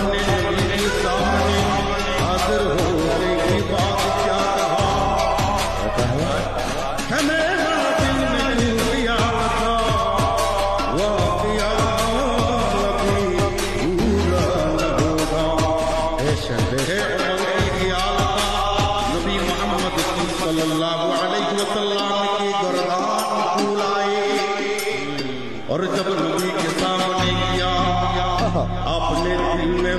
ने नबी के सामने हाजिर होने की बात क्या कहा है मेरा दिल में किया था वाक़िया कभी पूरा न होगा शबे उमर की ख्याल नबी मोहम्मद सल्लल्लाहु अलैहि वसल्लम की गर्दान फूल आए और जब नबी के सामने किया अपने दिल में